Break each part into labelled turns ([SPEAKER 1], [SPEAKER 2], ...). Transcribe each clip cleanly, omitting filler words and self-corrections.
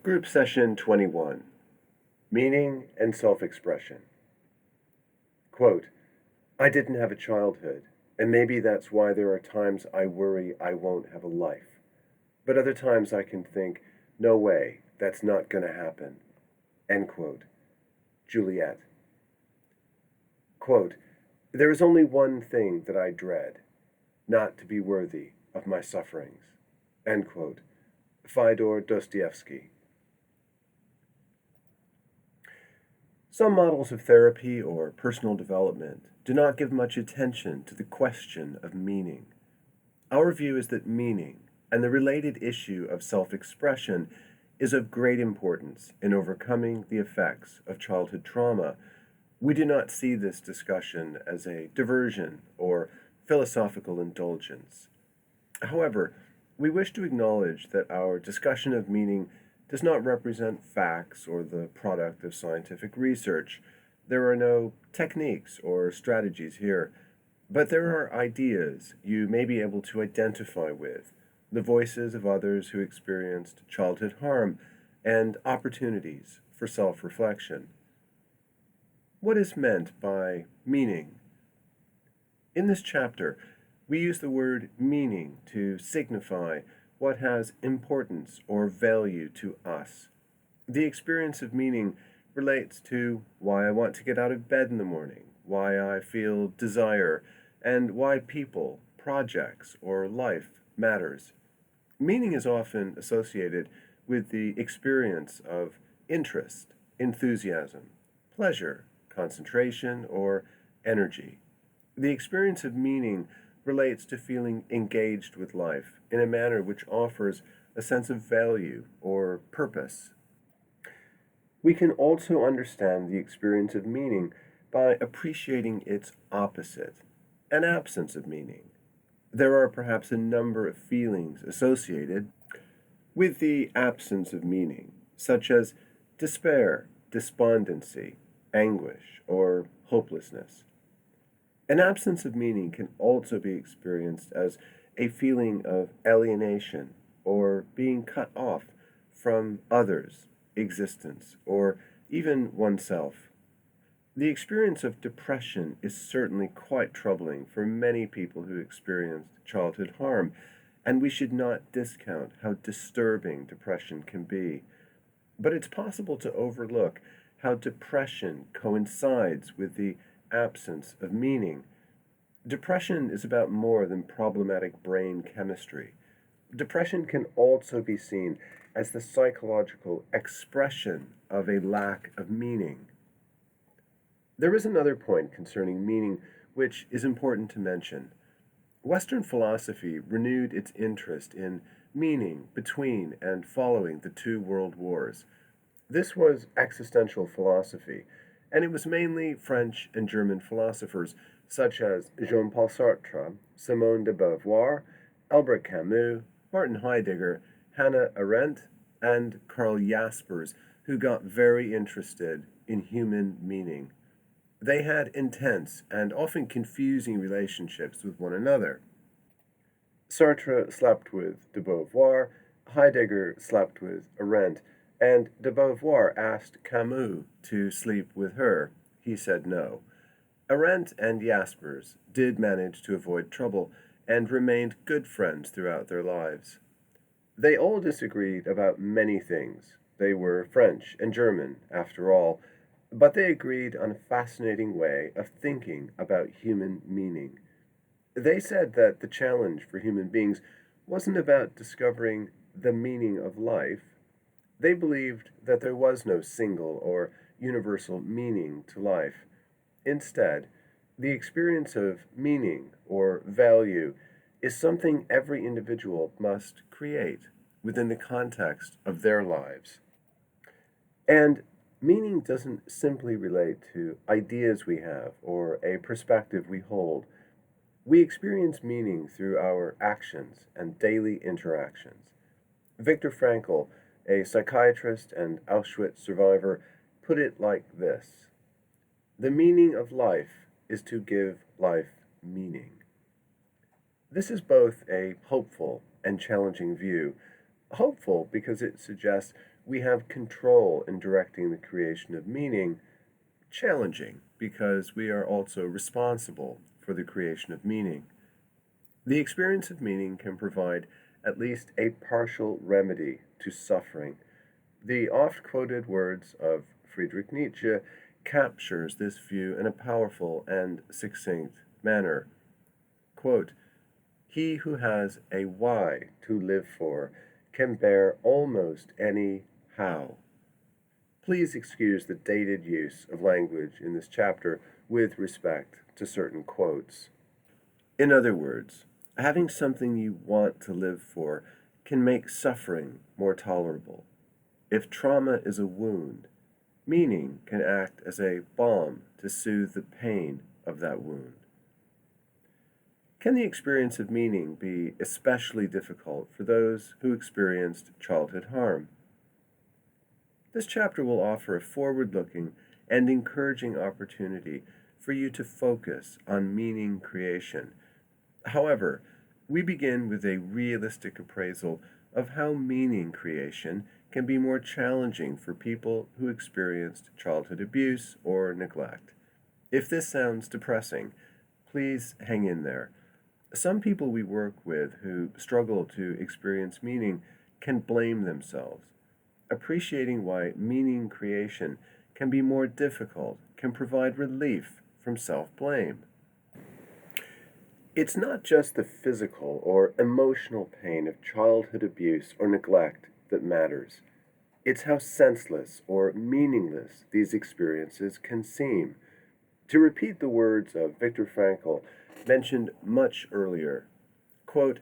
[SPEAKER 1] Group Session 21, Meaning and Self-Expression. Quote, I didn't have a childhood, and maybe that's why there are times I worry I won't have a life. But other times I can think, no way, that's not going to happen. End quote. Juliet. Quote, there is only one thing that I dread, not to be worthy of my sufferings. End quote. Fyodor Dostoevsky. Some models of therapy or personal development do not give much attention to the question of meaning. Our view is that meaning and the related issue of self-expression is of great importance in overcoming the effects of childhood trauma. We do not see this discussion as a diversion or philosophical indulgence. However, we wish to acknowledge that our discussion of meaning does not represent facts or the product of scientific research. There are no techniques or strategies here, but there are ideas you may be able to identify with, the voices of others who experienced childhood harm, and opportunities for self-reflection. What is meant by meaning? In this chapter, we use the word meaning to signify what has importance or value to us. The experience of meaning relates to why I want to get out of bed in the morning, why I feel desire, and why people, projects, or life matters. Meaning is often associated with the experience of interest, enthusiasm, pleasure, concentration, or energy. The experience of meaning relates to feeling engaged with life in a manner which offers a sense of value or purpose. We can also understand the experience of meaning by appreciating its opposite, an absence of meaning. There are perhaps a number of feelings associated with the absence of meaning, such as despair, despondency, anguish, or hopelessness. An absence of meaning can also be experienced as a feeling of alienation or being cut off from others' existence or even oneself. The experience of depression is certainly quite troubling for many people who experienced childhood harm, and we should not discount how disturbing depression can be. But it's possible to overlook how depression coincides with the absence of meaning. Depression is about more than problematic brain chemistry. Depression can also be seen as the psychological expression of a lack of meaning. There is another point concerning meaning which is important to mention. Western philosophy renewed its interest in meaning between and following the two world wars. This was existential philosophy, and it was mainly French and German philosophers such as Jean-Paul Sartre, Simone de Beauvoir, Albert Camus, Martin Heidegger, Hannah Arendt, and Karl Jaspers who got very interested in human meaning. They had intense and often confusing relationships with one another. Sartre slept with de Beauvoir, Heidegger slept with Arendt, and de Beauvoir asked Camus to sleep with her. He said no. Arendt and Jaspers did manage to avoid trouble and remained good friends throughout their lives. They all disagreed about many things. They were French and German, after all, but they agreed on a fascinating way of thinking about human meaning. They said that the challenge for human beings wasn't about discovering the meaning of life. They believed that there was no single or universal meaning to life. Instead, the experience of meaning or value is something every individual must create within the context of their lives. And meaning doesn't simply relate to ideas we have or a perspective we hold. We experience meaning through our actions and daily interactions. Viktor Frankl, a psychiatrist and Auschwitz survivor, put it like this: the meaning of life is to give life meaning. This is both a hopeful and challenging view. hopeful because it suggests we have control in directing the creation of meaning, challenging because we are also responsible for the creation of meaning. The experience of meaning can provide at least a partial remedy to suffering. The oft quoted words of Friedrich Nietzsche captures this view in a powerful and succinct manner. Quote, "He who has a why to live for can bear almost any how." Please excuse the dated use of language in this chapter with respect to certain quotes. In other words, having something you want to live for can make suffering more tolerable. If trauma is a wound, meaning can act as a balm to soothe the pain of that wound. Can the experience of meaning be especially difficult for those who experienced childhood harm? This chapter will offer a forward-looking and encouraging opportunity for you to focus on meaning creation. However, we begin with a realistic appraisal of how meaning creation can be more challenging for people who experienced childhood abuse or neglect. If this sounds depressing, please hang in there. Some people we work with who struggle to experience meaning can blame themselves. Appreciating why meaning creation can be more difficult can provide relief from self-blame. It's not just the physical or emotional pain of childhood abuse or neglect that matters. It's how senseless or meaningless these experiences can seem. To repeat the words of Viktor Frankl, mentioned much earlier, quote,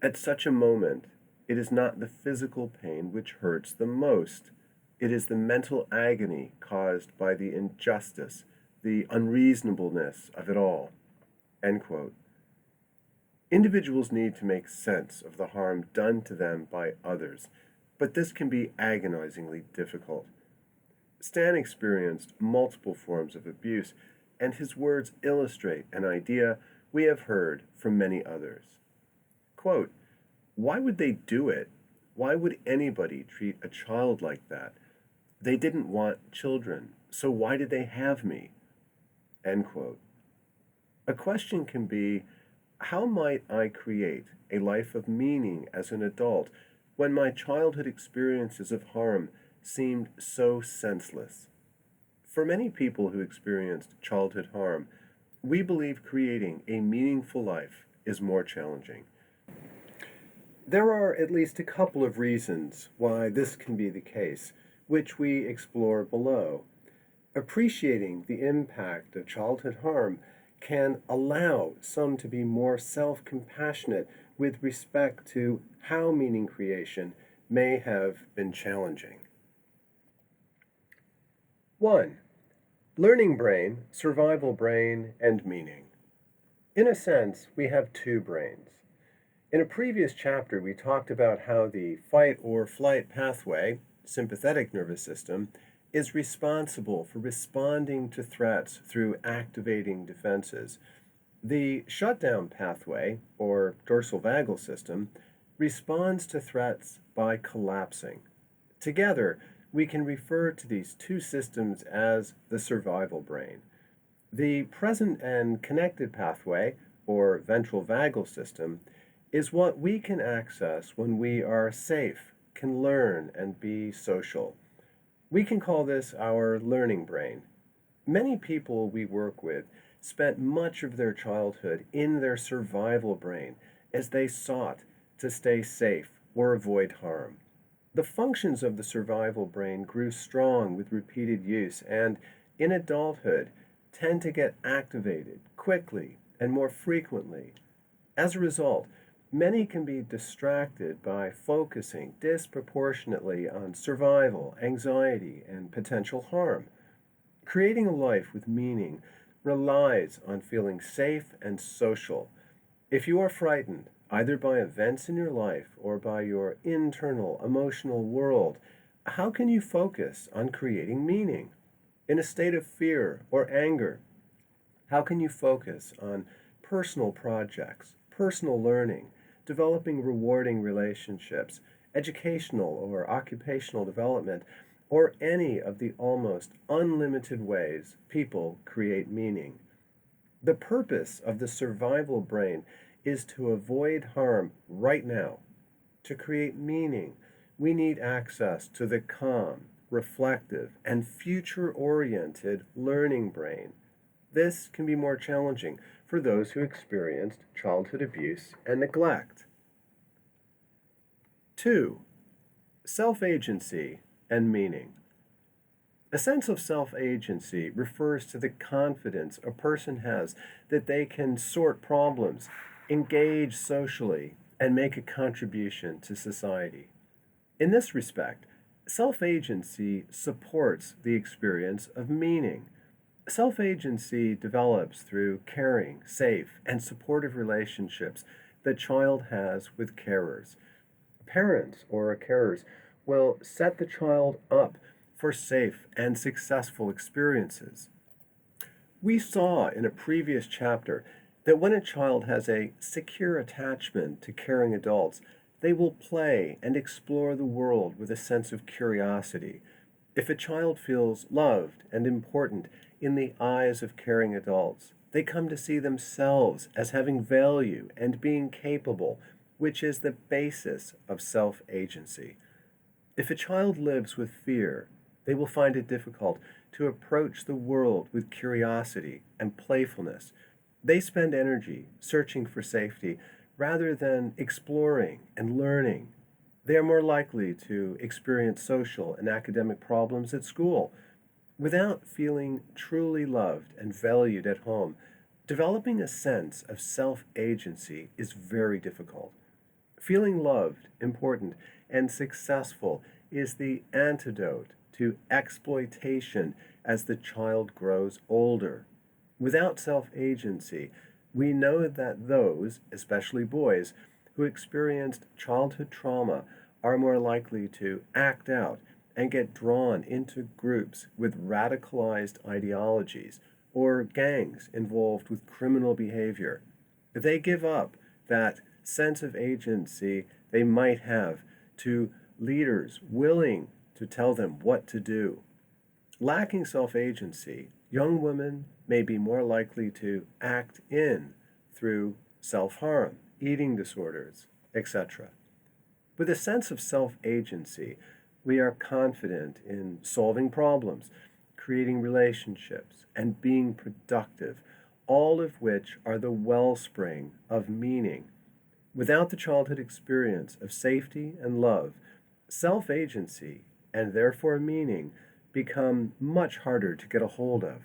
[SPEAKER 1] "At such a moment, it is not the physical pain which hurts the most. It is the mental agony caused by the injustice, the unreasonableness of it all." End quote. Individuals need to make sense of the harm done to them by others, but this can be agonizingly difficult. Stan experienced multiple forms of abuse, and his words illustrate an idea we have heard from many others. Quote, "Why would they do it? Why would anybody treat a child like that? They didn't want children, so why did they have me?" End quote. A question can be, how might I create a life of meaning as an adult when my childhood experiences of harm seemed so senseless? For many people who experienced childhood harm, we believe creating a meaningful life is more challenging. There are at least a couple of reasons why this can be the case, which we explore below. Appreciating the impact of childhood harm can allow some to be more self-compassionate with respect to how meaning creation may have been challenging. 1. Learning brain, survival brain, and meaning. In a sense, we have two brains. In a previous chapter, we talked about how the fight or flight pathway, sympathetic nervous system, is responsible for responding to threats through activating defenses. The shutdown pathway, or dorsal vagal system, responds to threats by collapsing. Together, we can refer to these two systems as the survival brain. The present and connected pathway, or ventral vagal system, is what we can access when we are safe, can learn, and be social. We can call this our learning brain. Many people we work with spent much of their childhood in their survival brain as they sought to stay safe or avoid harm. The functions of the survival brain grew strong with repeated use and, in adulthood, tend to get activated quickly and more frequently. As a result, many can be distracted by focusing disproportionately on survival, anxiety, and potential harm. Creating a life with meaning relies on feeling safe and social. If you are frightened, either by events in your life or by your internal emotional world, how can you focus on creating meaning? In a state of fear or anger, how can you focus on personal projects, personal learning, developing rewarding relationships, educational or occupational development, or any of the almost unlimited ways people create meaning. The purpose of the survival brain is to avoid harm right now. To create meaning, we need access to the calm, reflective, and future oriented learning brain. This can be more challenging for those who experienced childhood abuse and neglect. 2. Self agency and meaning. A sense of self agency refers to the confidence a person has that they can sort problems, engage socially, and make a contribution to society. In this respect, self agency supports the experience of meaning. Self agency develops through caring, safe, and supportive relationships the child has with carers. Parents or carers will set the child up for safe and successful experiences. We saw in a previous chapter that when a child has a secure attachment to caring adults, they will play and explore the world with a sense of curiosity. If a child feels loved and important in the eyes of caring adults, they come to see themselves as having value and being capable, which is the basis of self agency. If a child lives with fear, they will find it difficult to approach the world with curiosity and playfulness. They spend energy searching for safety rather than exploring and learning. They are more likely to experience social and academic problems at school. Without feeling truly loved and valued at home, developing a sense of self agency is very difficult. Feeling loved, important, and successful is the antidote to exploitation as the child grows older. Without self agency, we know that those, especially boys, who experienced childhood trauma are more likely to act out and get drawn into groups with radicalized ideologies or gangs involved with criminal behavior. They give up that sense of agency they might have to leaders willing to tell them what to do. Lacking self agency, young women may be more likely to act in through self harm, eating disorders, etc. With a sense of self agency, we are confident in solving problems, creating relationships, and being productive, all of which are the wellspring of meaning. Without the childhood experience of safety and love, self agency, and therefore meaning, become much harder to get a hold of.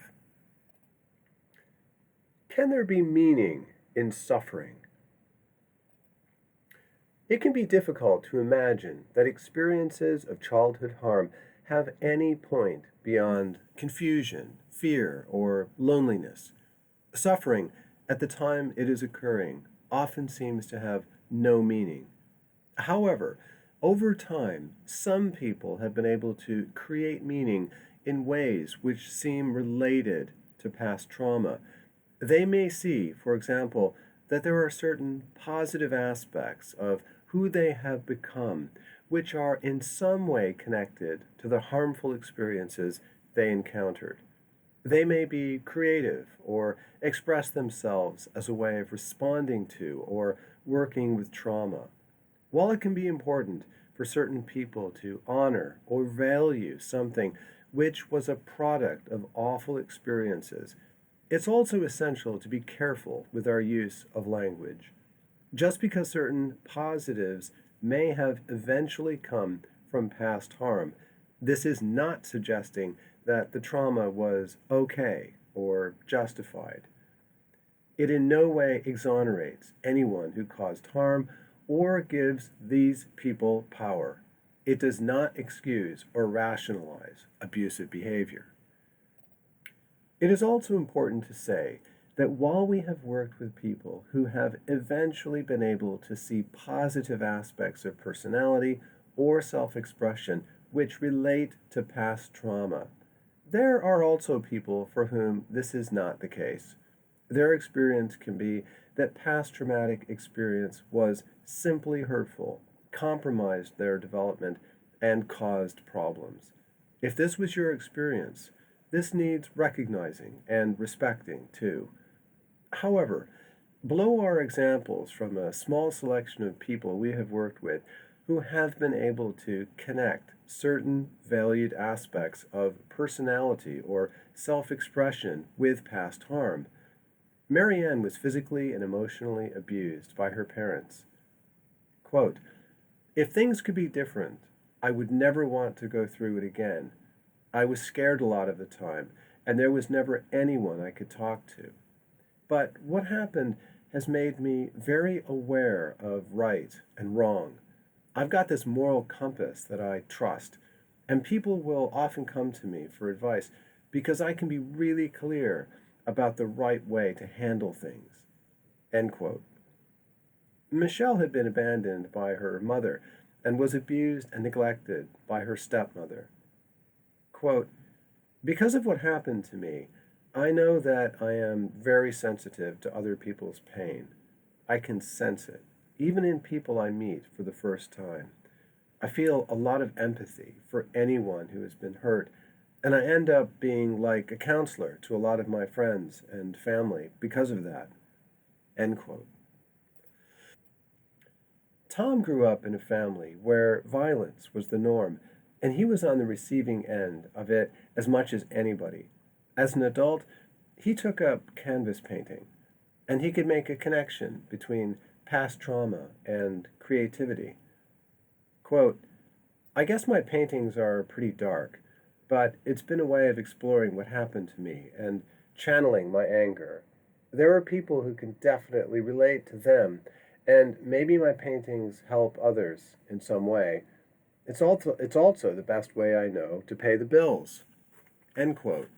[SPEAKER 1] Can there be meaning in suffering? It can be difficult to imagine that experiences of childhood harm have any point beyond confusion, fear, or loneliness. Suffering, at the time it is occurring, often seems to have no meaning. However, over time, some people have been able to create meaning in ways which seem related to past trauma. They may see, for example, that there are certain positive aspects of who they have become which are in some way connected to the harmful experiences they encountered. They may be creative or express themselves as a way of responding to or working with trauma. While it can be important for certain people to honor or value something which was a product of awful experiences, it's also essential to be careful with our use of language. Just because certain positives may have eventually come from past harm, this is not suggesting that the trauma was okay or justified. It in no way exonerates anyone who caused harm or gives these people power. It does not excuse or rationalize abusive behavior. It is also important to say that while we have worked with people who have eventually been able to see positive aspects of personality or self expression which relate to past trauma, there are also people for whom this is not the case. Their experience can be that past traumatic experience was simply hurtful, compromised their development and caused problems. If this was your experience, this needs recognizing and respecting too. However, below are examples from a small selection of people we have worked with who have been able to connect certain valued aspects of personality or self expression with past harm. Marianne was physically and emotionally abused by her parents. Quote, "If things could be different, I would never want to go through it again. I was scared a lot of the time, and there was never anyone I could talk to. But what happened has made me very aware of right and wrong. I've got this moral compass that I trust, and people will often come to me for advice because I can be really clear about the right way to handle things." End quote. Michelle had been abandoned by her mother and was abused and neglected by her stepmother. Quote, "Because of what happened to me, I know that I am very sensitive to other people's pain. I can sense it, even in people I meet for the first time. I feel a lot of empathy for anyone who has been hurt, and I end up being like a counselor to a lot of my friends and family because of that." End quote. Tom grew up in a family where violence was the norm, and he was on the receiving end of it as much as anybody. As an adult, he took up canvas painting, and he could make a connection between past trauma and creativity. Quote, "I guess my paintings are pretty dark, but it's been a way of exploring what happened to me and channeling my anger. There are people who can definitely relate to them, and maybe my paintings help others in some way. It's also the best way I know to pay the bills." End quote.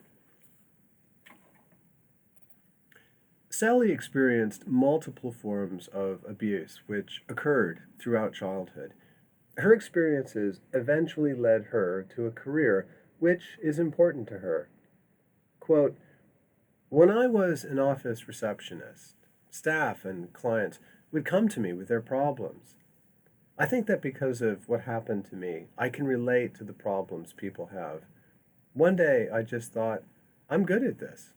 [SPEAKER 1] Sally experienced multiple forms of abuse which occurred throughout childhood. Her experiences eventually led her to a career which is important to her. Quote, "When I was an office receptionist, staff and clients would come to me with their problems. I think that because of what happened to me, I can relate to the problems people have. One day I just thought, I'm good at this.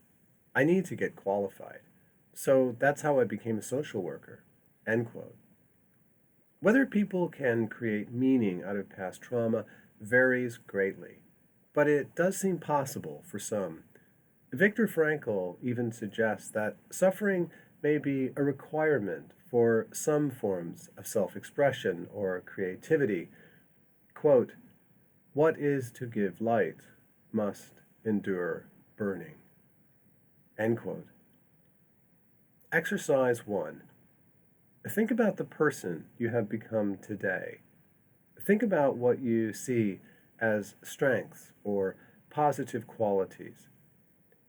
[SPEAKER 1] I need to get qualified. So that's how I became a social worker." End quote. Whether people can create meaning out of past trauma varies greatly, but it does seem possible for some. Viktor Frankl even suggests that suffering may be a requirement for some forms of self expression or creativity. Quote, "What is to give light must endure burning." End quote. Exercise 1. Think about the person you have become today. Think about what you see as strengths or positive qualities.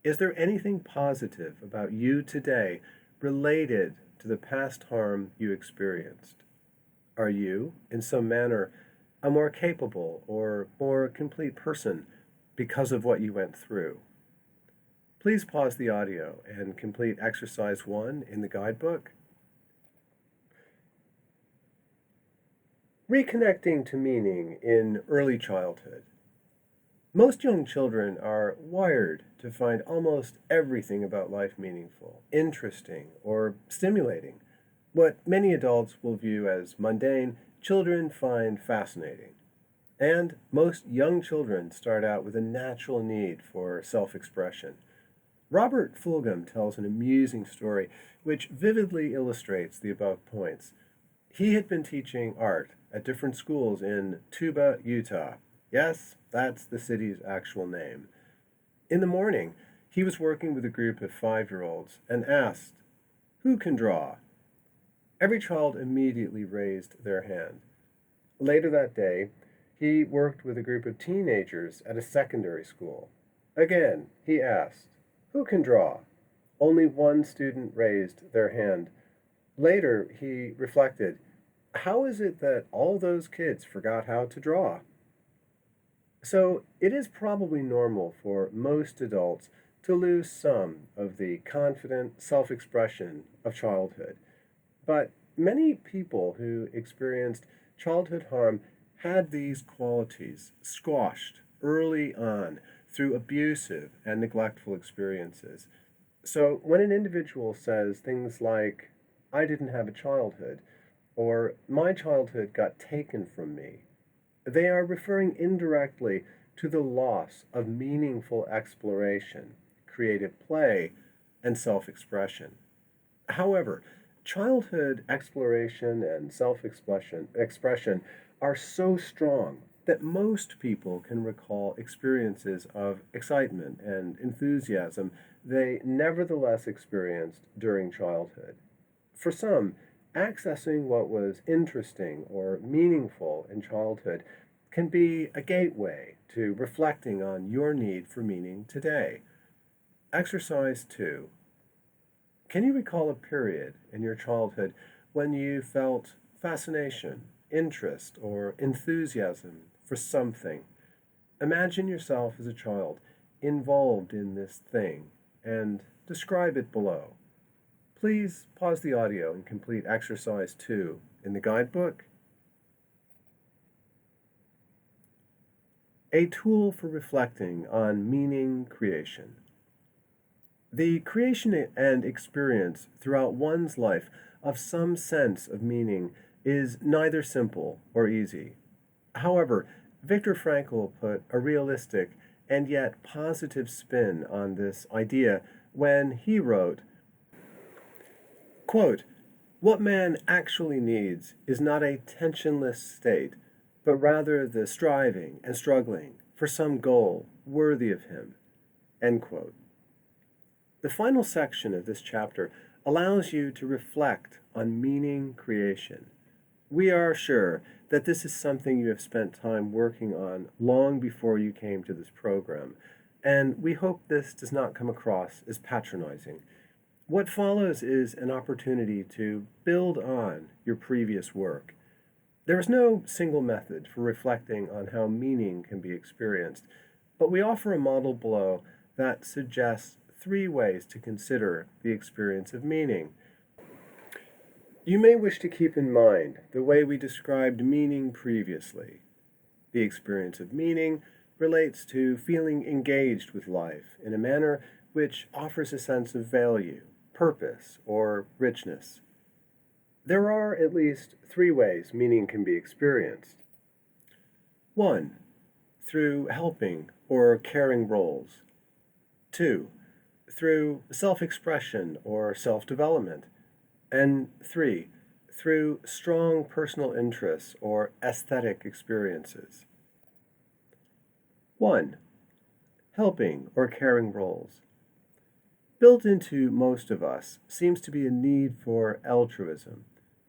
[SPEAKER 1] Is there anything positive about you today related to the past harm you experienced? Are you, in some manner, a more capable or more complete person because of what you went through? Please pause the audio and complete exercise 1 in the guidebook. Reconnecting to meaning in early childhood. Most young children are wired to find almost everything about life meaningful, interesting, or stimulating. What many adults will view as mundane, children find fascinating. And most young children start out with a natural need for self-expression. Robert Fulghum tells an amusing story which vividly illustrates the above points. He had been teaching art at different schools in Tuba, Utah. Yes, that's the city's actual name. In the morning, he was working with a group of 5-year-olds and asked, "Who can draw?" Every child immediately raised their hand. Later that day, he worked with a group of teenagers at a secondary school. Again, he asked, "Who can draw?" Only one student raised their hand. Later, he reflected, how is it that all those kids forgot how to draw? So, it is probably normal for most adults to lose some of the confident self expression of childhood. But many people who experienced Childhood harm had these qualities squashed early on through abusive and neglectful experiences. So when an individual says things like, I didn't have a childhood, or my childhood got taken from me, they are referring indirectly to the loss of meaningful exploration, creative play, and self expression. However, childhood exploration and self expression are so strong that most people can recall experiences of excitement and enthusiasm they nevertheless experienced during childhood. For some, accessing what was interesting or meaningful in childhood can be a gateway to reflecting on your need for meaning today. Exercise 2. Can you recall a period in your childhood when you felt fascination, interest, or enthusiasm for something? Imagine yourself as a child involved in this thing and describe it below. Please pause the audio and complete exercise 2 in the guidebook. A tool for reflecting on meaning creation. The creation and experience throughout one's life of some sense of meaning is neither simple or easy. However, Viktor Frankl put a realistic and yet positive spin on this idea when he wrote, quote, "What man actually needs is not a tensionless state, but rather the striving and struggling for some goal worthy of him." End quote. The final section of this chapter allows you to reflect on meaning creation. We are sure that this is something you have spent time working on long before you came to this program, and we hope this does not come across as patronizing. What follows is an opportunity to build on your previous work. There is no single method for reflecting on how meaning can be experienced, but we offer a model below that suggests 3 ways to consider the experience of meaning. You may wish to keep in mind the way we described meaning previously. The experience of meaning relates to feeling engaged with life in a manner which offers a sense of value, purpose, or richness. There are at least 3 ways meaning can be experienced. 1. Through helping or caring roles. 2. Through self-expression or self-development. And 3. Through strong personal interests or aesthetic experiences. 1. Helping or caring roles. Built into most of us seems to be a need for altruism.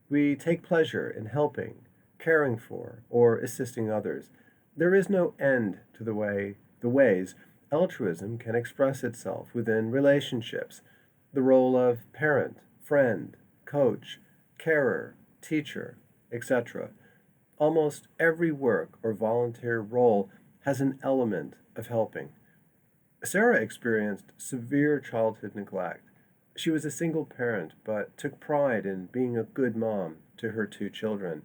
[SPEAKER 1] We take pleasure in helping, caring for, or assisting others. There is no end to the ways altruism can express itself within relationships. The role of parent, friend, coach, carer, teacher, etc. Almost every work or volunteer role has an element of helping. Sarah experienced severe childhood neglect. She was a single parent, but took pride in being a good mom to her 2 children.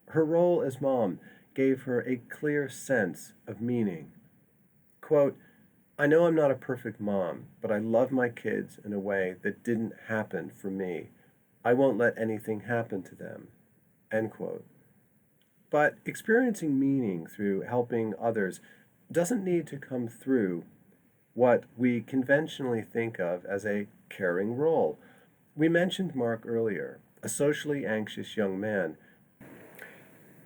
[SPEAKER 1] Her role as mom gave her a clear sense of meaning. Quote, "I know I'm not a perfect mom, but I love my kids in a way that didn't happen for me. I won't let anything happen to them." End quote. But experiencing meaning through helping others doesn't need to come through what we conventionally think of as a caring role. We mentioned Mark earlier, a socially anxious young man.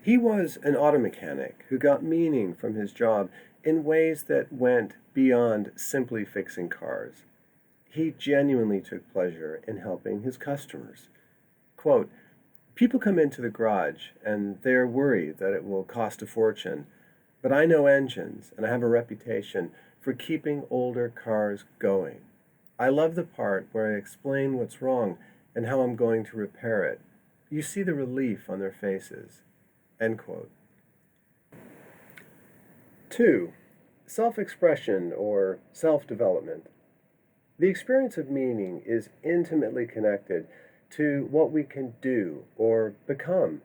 [SPEAKER 1] He was an auto mechanic who got meaning from his job in ways that went beyond simply fixing cars. He genuinely took pleasure in helping his customers. Quote, "People come into the garage and they're worried that it will cost a fortune, but I know engines and I have a reputation for keeping older cars going. I love the part where I explain what's wrong and how I'm going to repair it. You see the relief on their faces." End quote. 2. Self-expression or self-development. The experience of meaning is intimately connected to what we can do or become.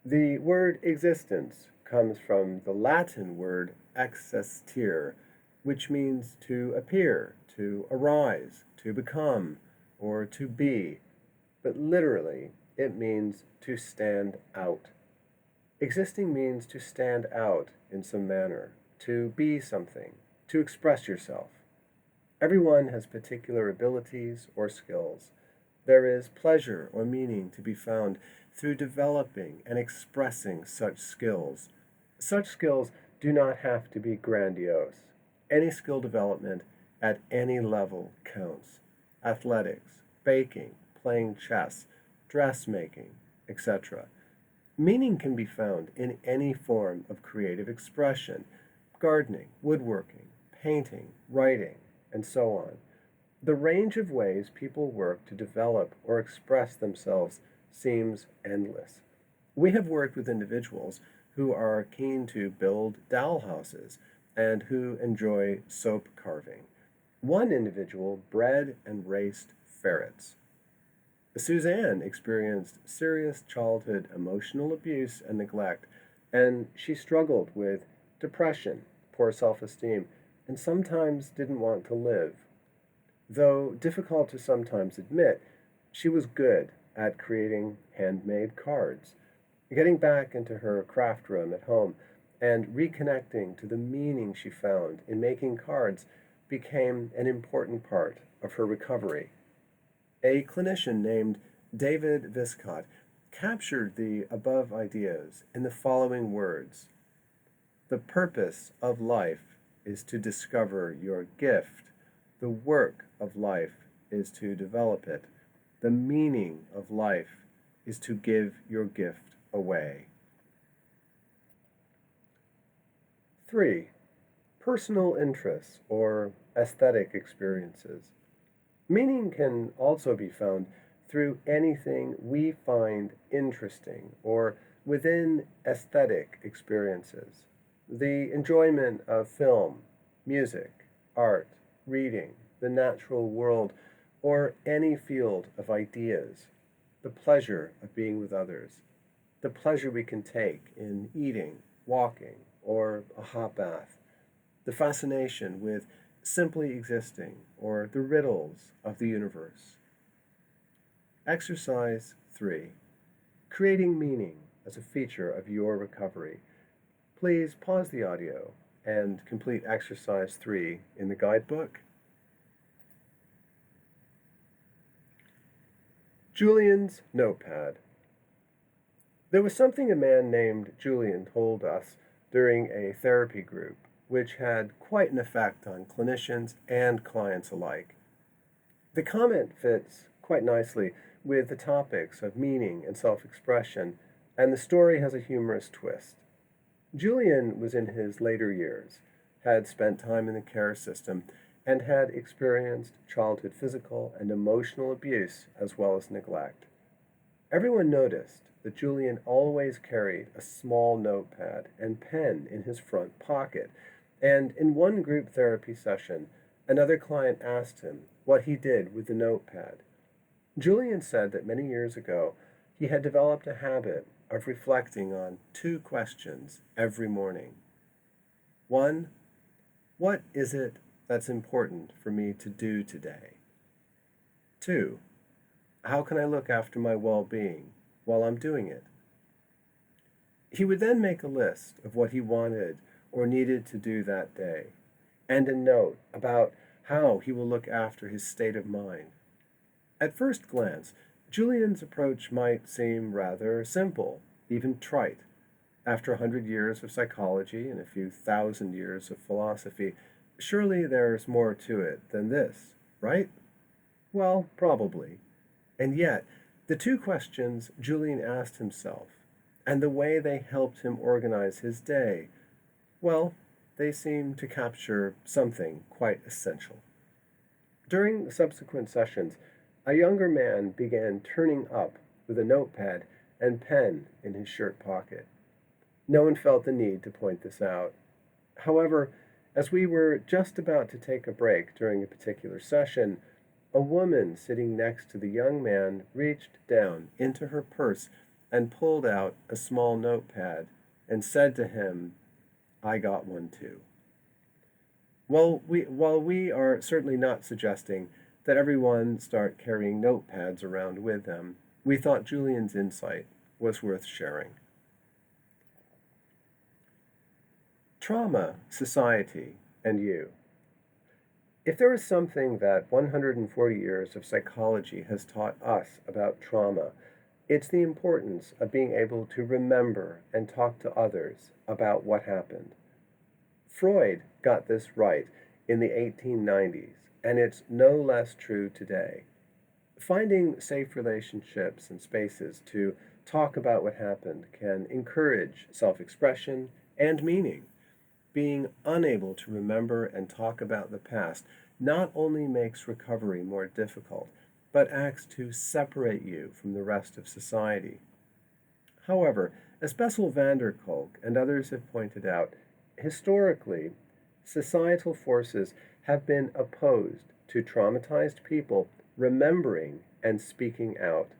[SPEAKER 1] The word existence comes from the Latin word existere, which means to appear, to arise, to become, or to be, but literally it means to stand out. Existing means to stand out in some manner, to be something, to express yourself. Everyone has particular abilities or skills. There is pleasure or meaning to be found through developing and expressing such skills. Such skills do not have to be grandiose. Any skill development at any level counts. Athletics, baking, playing chess, dressmaking, etc. Meaning can be found in any form of creative expression: gardening, woodworking, painting, writing, and so on. The range of ways people work to develop or express themselves seems endless. We have worked with individuals who are keen to build doll houses and who enjoy soap carving. One individual bred and raced ferrets. Suzanne experienced serious childhood emotional abuse and neglect, and she struggled with depression, poor self esteem, and sometimes didn't want to live. Though difficult to sometimes admit, she was good at creating handmade cards. Getting back into her craft room at home and reconnecting to the meaning she found in making cards became an important part of her recovery. A clinician named David Viscott captured the above ideas in the following words: "The purpose of life is to discover your gift. The work of life is to develop it. The meaning of life is to give your gift away." 3. Personal interests or aesthetic experiences. Meaning can also be found through anything we find interesting or within aesthetic experiences. The enjoyment of film, music, art, reading, the natural world, or any field of ideas. The pleasure of being with others. The pleasure we can take in eating, walking, or a hot bath. The fascination with simply existing or the riddles of the universe. Exercise 3. Creating meaning as a feature of your recovery. Please pause the audio and complete exercise 3 in the guidebook. Julian's notepad. There was something a man named Julian told us during a therapy group which had quite an effect on clinicians and clients alike. The comment fits quite nicely with the topics of meaning and self-expression, and the story has a humorous twist. Julian was in his later years, had spent time in the care system, and had experienced childhood physical and emotional abuse as well as neglect. Everyone noticed that Julian always carried a small notepad and pen in his front pocket, and in one group therapy session, another client asked him what he did with the notepad. Julian said that many years ago he had developed a habit of reflecting on two questions every morning. One, what is it that's important for me to do today? Two, how can I look after my well-being while I'm doing it? He would then make a list of what he wanted or needed to do that day, and a note about how he will look after his state of mind. At first glance, Julian's approach might seem rather simple, even trite. After 100 years of psychology and a few thousand years of philosophy, surely there's more to it than this, right? Well, probably. And yet, the two questions Julian asked himself, and the way they helped him organize his day, well, they seem to capture something quite essential. During subsequent sessions, a younger man began turning up with a notepad and pen in his shirt pocket. No one felt the need to point this out. However, as we were just about to take a break during a particular session, a woman sitting next to the young man reached down into her purse and pulled out a small notepad and said to him, "I got one too." While we are certainly not suggesting that everyone start carrying notepads around with them, we thought Julian's insight was worth sharing. Trauma, society, and you. If there is something that 140 years of psychology has taught us about trauma, it's the importance of being able to remember and talk to others about what happened. Freud got this right in the 1890s, and it's no less true today. Finding safe relationships and spaces to talk about what happened can encourage self expression and meaning. Being unable to remember and talk about the past not only makes recovery more difficult, but acts to separate you from the rest of society. However, as Bessel van der Kolk and others have pointed out, historically, societal forces have been opposed to traumatized people remembering and speaking out.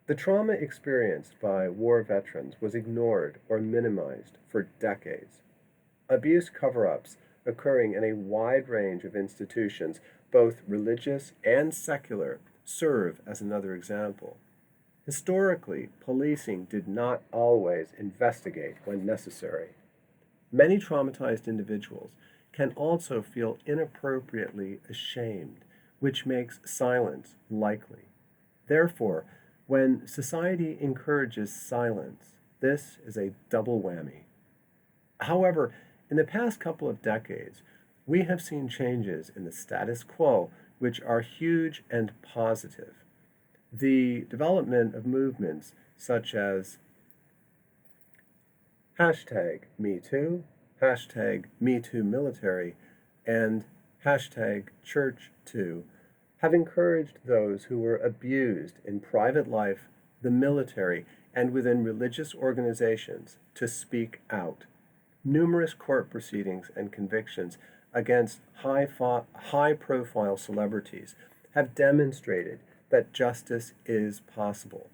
[SPEAKER 1] The trauma experienced by war veterans was ignored or minimized for decades. Abuse cover-ups occurring in a wide range of institutions, both religious and secular, serve as another example. Historically, policing did not always investigate when necessary. Many traumatized individuals can also feel inappropriately ashamed, which makes silence likely. Therefore, when society encourages silence, this is a double whammy. However, in the past couple of decades, we have seen changes in the status quo which are huge and positive. The development of movements such as #MeToo, #MeTooMilitary, and #ChurchToo have encouraged those who were abused in private life, the military, and within religious organizations to speak out. Numerous court proceedings and convictions against high-profile celebrities have demonstrated that justice is possible.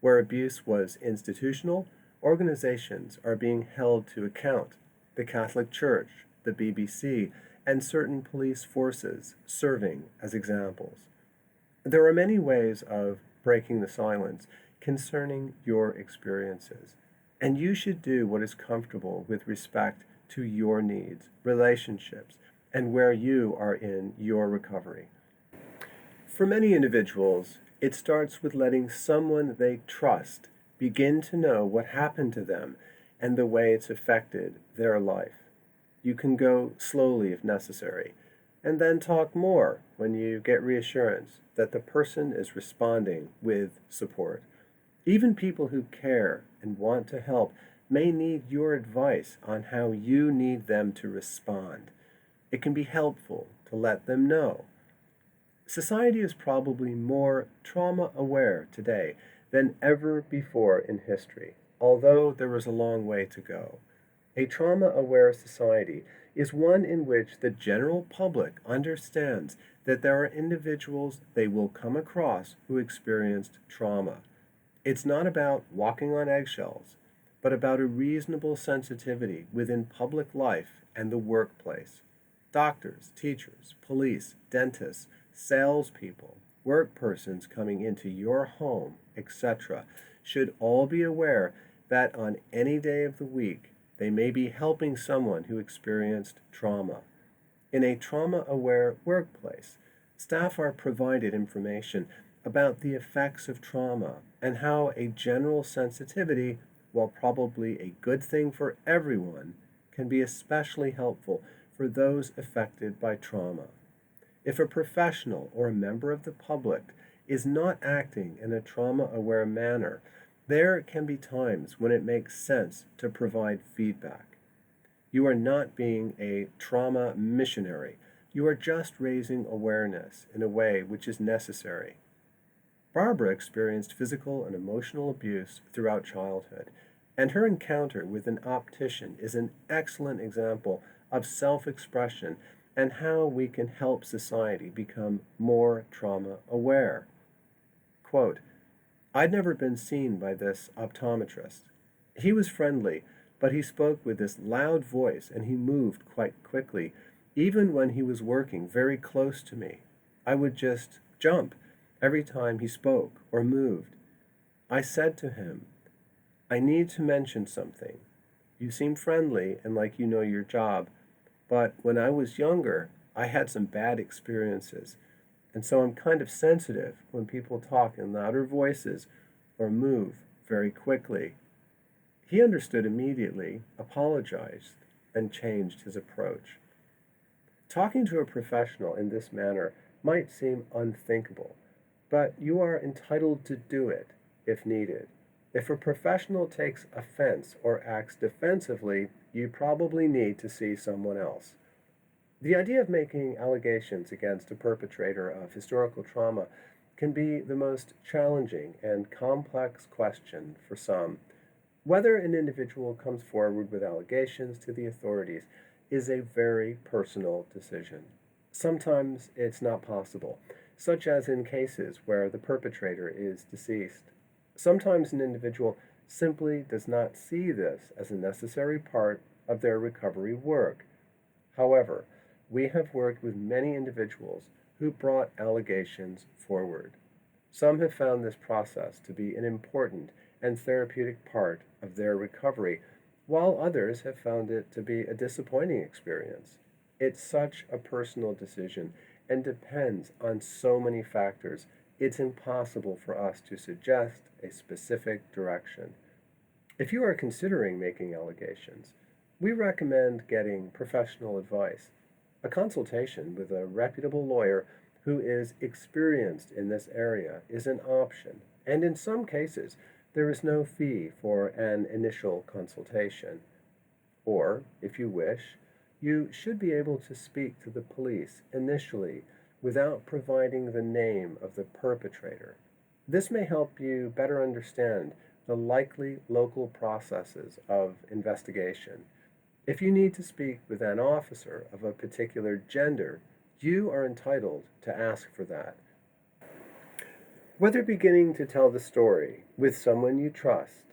[SPEAKER 1] Where abuse was institutional, organizations are being held to account. The Catholic Church, the BBC, and certain police forces serving as examples. There are many ways of breaking the silence concerning your experiences, and you should do what is comfortable with respect to your needs, relationships, and where you are in your recovery. For many individuals, it starts with letting someone they trust begin to know what happened to them and the way it's affected their life. You can go slowly if necessary, and then talk more when you get reassurance that the person is responding with support. Even people who care and want to help may need your advice on how you need them to respond. It can be helpful to let them know. Society is probably more trauma aware today than ever before in history, although there is a long way to go. A trauma-aware society is one in which the general public understands that there are individuals they will come across who experienced trauma. It's not about walking on eggshells, but about a reasonable sensitivity within public life and the workplace. Doctors, teachers, police, dentists, salespeople, work persons coming into your home, etc., should all be aware that on any day of the week they may be helping someone who experienced trauma. In a trauma-aware workplace, staff are provided information about the effects of trauma and how a general sensitivity, while probably a good thing for everyone, can be especially helpful for those affected by trauma. If a professional or a member of the public is not acting in a trauma-aware manner, there can be times when it makes sense to provide feedback. You are not being a trauma missionary. You are just raising awareness in a way which is necessary. Barbara experienced physical and emotional abuse throughout childhood, and her encounter with an optician is an excellent example of self-expression and how we can help society become more trauma aware. Quote, I'd never been seen by this optometrist. He was friendly, but he spoke with this loud voice and he moved quite quickly, even when he was working very close to me. I would just jump every time he spoke or moved. I said to him, I need to mention something. You seem friendly and like you know your job, but when I was younger, I had some bad experiences, and so I'm kind of sensitive when people talk in louder voices or move very quickly. He understood immediately, apologized, and changed his approach. Talking to a professional in this manner might seem unthinkable, but you are entitled to do it if needed. If a professional takes offense or acts defensively, you probably need to see someone else. The idea of making allegations against a perpetrator of historical trauma can be the most challenging and complex question for some. Whether an individual comes forward with allegations to the authorities is a very personal decision. Sometimes it's not possible, such as in cases where the perpetrator is deceased. Sometimes an individual simply does not see this as a necessary part of their recovery work. However, we have worked with many individuals who brought allegations forward. Some have found this process to be an important and therapeutic part of their recovery, while others have found it to be a disappointing experience. It's such a personal decision and depends on so many factors, it's impossible for us to suggest a specific direction. If you are considering making allegations, we recommend getting professional advice. A consultation with a reputable lawyer who is experienced in this area is an option, and in some cases, there is no fee for an initial consultation. Or, if you wish, you should be able to speak to the police initially without providing the name of the perpetrator. This may help you better understand the likely local processes of investigation. If you need to speak with an officer of a particular gender, you are entitled to ask for that. Whether beginning to tell the story with someone you trust,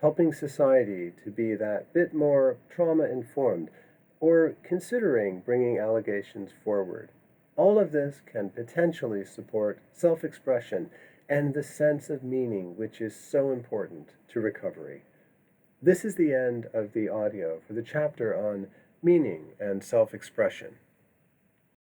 [SPEAKER 1] helping society to be that bit more trauma informed, or considering bringing allegations forward, all of this can potentially support self expression and the sense of meaning which is so important to recovery. This is the end of the audio for the chapter on meaning and self expression.